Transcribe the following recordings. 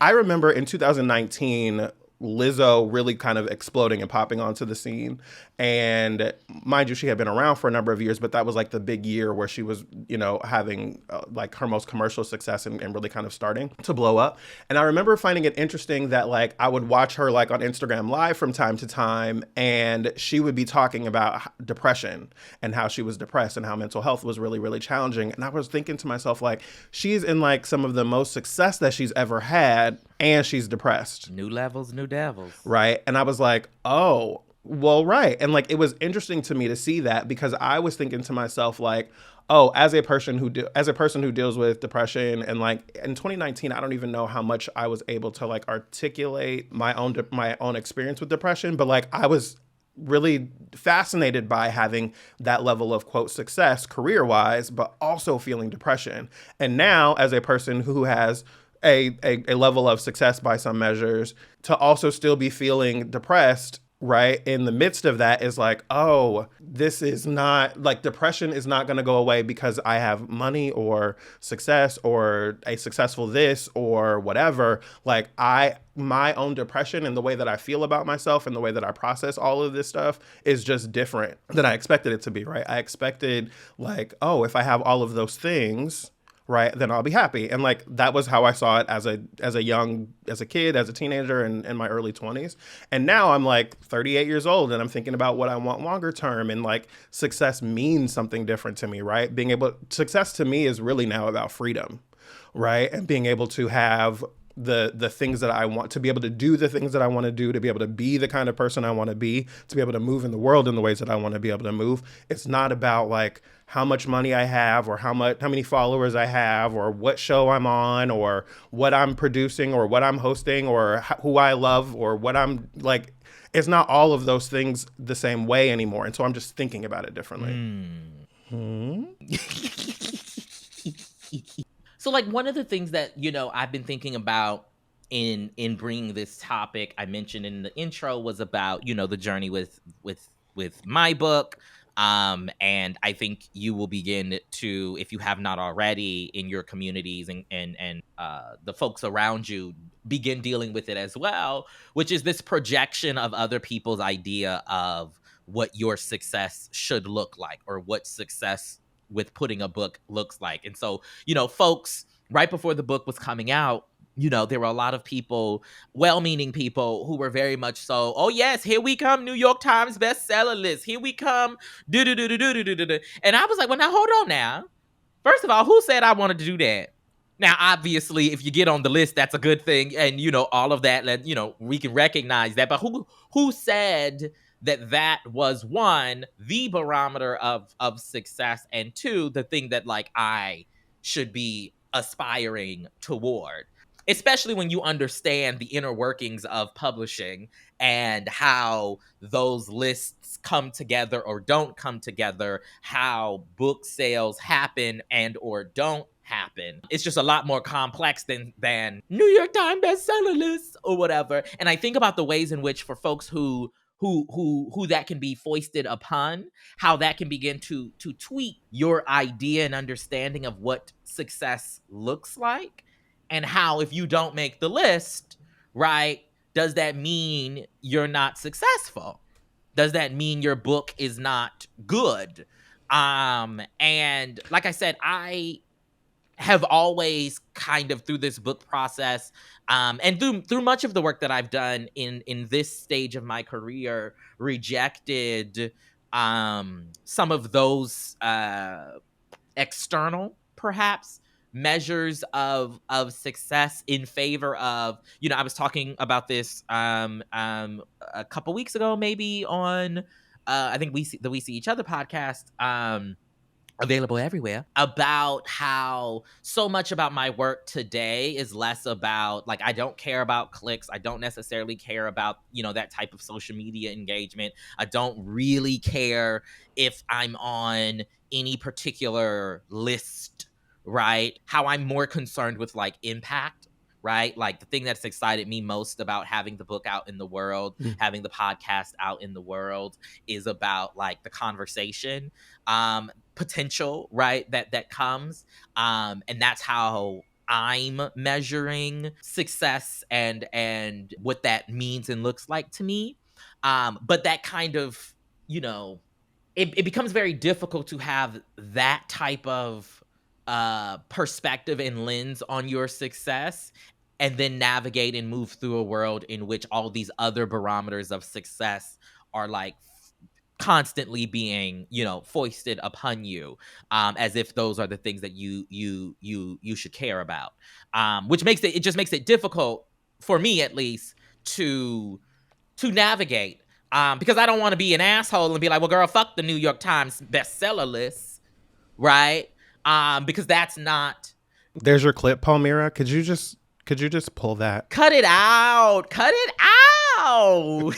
I remember in 2019, Lizzo really kind of exploding and popping onto the scene. And mind you, she had been around for a number of years, but that was like the big year where she was, having like her most commercial success and really kind of starting to blow up. And I remember finding it interesting that like I would watch her like on Instagram Live from time to time, and she would be talking about depression and how she was depressed and how mental health was really, really challenging. And I was thinking to myself, like, she's in like some of the most success that she's ever had, and she's depressed. New levels, new devils. Right. And I was like, oh, well, right. And like, it was interesting to me to see that, because I was thinking to myself, like, oh, as a person who deals with depression, and like in 2019, I don't even know how much I was able to like articulate my own experience with depression, but like I was really fascinated by having that level of quote success career wise, but also feeling depression. And now, as a person who has a level of success by some measures, to also still be feeling depressed, right, in the midst of that, is like, oh, this is not like, depression is not going to go away because I have money or success or a successful this or whatever. Like, my own depression and the way that I feel about myself and the way that I process all of this stuff is just different than I expected it to be, right? I expected, like, oh, if I have all of those things, right, then I'll be happy. And like, that was how I saw it as a kid, as a teenager, and in my early 20s. And now I'm like 38 years old, and I'm thinking about what I want longer term, and like, success means something different to me, right? Success to me is really now about freedom, right? And being able to have the things that I want, to be able to do the things that I want to do, to be able to be the kind of person I want to be able to move in the world in the ways that I want to be able to move. It's not about like how much money I have, or how many followers I have, or what show I'm on, or what I'm producing, or what I'm hosting, or who I love, or what I'm like. It's not all of those things the same way anymore. And so I'm just thinking about it differently. So like, one of the things that, I've been thinking about in bringing this topic, I mentioned in the intro, was about, the journey with my book. And I think you will begin to, if you have not already, in your communities and the folks around you, begin dealing with it as well, which is this projection of other people's idea of what your success should look like, or what success with putting a book looks like. And so, folks, right before the book was coming out, there were a lot of people, well-meaning people, who were very much so, oh yes, here we come, New York Times bestseller list, here we come, do-do-do-do-do-do-do-do. And I was like, well, now hold on now. First of all, who said I wanted to do that? Now, obviously, if you get on the list, that's a good thing, and all of that, we can recognize that. But who said that was, one, the barometer of success, and two, the thing that like I should be aspiring toward? Especially when you understand the inner workings of publishing and how those lists come together or don't come together, how book sales happen and or don't happen. It's just a lot more complex than New York Times bestseller list or whatever. And I think about the ways in which, for folks who that can be foisted upon, how that can begin to tweak your idea and understanding of what success looks like. And how, if you don't make the list, right, does that mean you're not successful? Does that mean your book is not good? And like I said, I have always kind of, through this book process, and through much of the work that I've done in this stage of my career, rejected some of those external, perhaps, measures of success in favor of, I was talking about this a couple weeks ago, maybe on I think We See Each Other podcast, available everywhere, about how so much about my work today is less about, like, I don't care about clicks. I don't necessarily care about, that type of social media engagement. I don't really care if I'm on any particular list, right? How I'm more concerned with like impact, right? Like, the thing that's excited me most about having the book out in the world, having the podcast out in the world, is about like the conversation potential, right, that comes, and that's how I'm measuring success and what that means and looks like to me. But that kind of, you know, it becomes very difficult to have that type of perspective and lens on your success and then navigate and move through a world in which all these other barometers of success are like constantly being, you know, foisted upon you, as if those are the things that you should care about, which makes it just makes it difficult for me, at least, to navigate, because I don't want to be an asshole and be like, well, girl, fuck the New York Times bestseller list, right? Because that's not. There's your clip, Palmyra. Could you just pull that? Cut it out. Cut it out.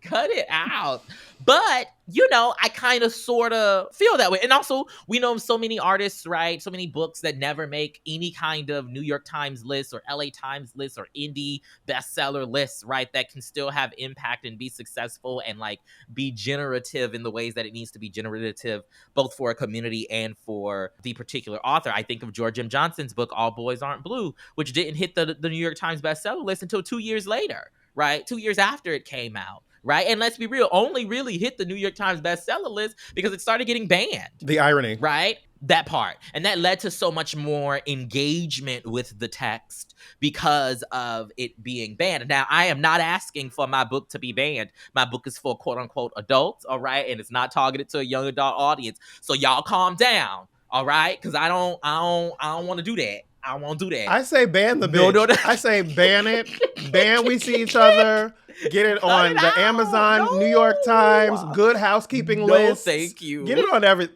Cut it out. But, you know, I kind of sort of feel that way. And also, we know so many artists, right? So many books that never make any kind of New York Times list or LA Times list or indie bestseller lists, right? That can still have impact and be successful and like be generative in the ways that it needs to be generative, both for a community and for the particular author. I think of George M. Johnson's book, All Boys Aren't Blue, which didn't hit the New York Times bestseller list until 2 years later, right? 2 years after it came out. Right. And let's be real, only really hit the New York Times bestseller list because it started getting banned. The irony. Right. That part. And that led to so much more engagement with the text because of it being banned. Now, I am not asking for my book to be banned. My book is for quote unquote adults. All right. And it's not targeted to a young adult audience. So y'all calm down. All right. Because I don't want to do that. I won't do that. I say ban the bitch. No. I say ban it. Ban We See Each Other. Get it on the Amazon, New York Times, Good Housekeeping list. Thank you. Get it on every.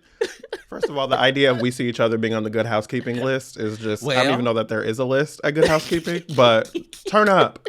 First of all, the idea of We See Each Other being on the Good Housekeeping list is just, I don't even know that there is a list at Good Housekeeping, but turn up.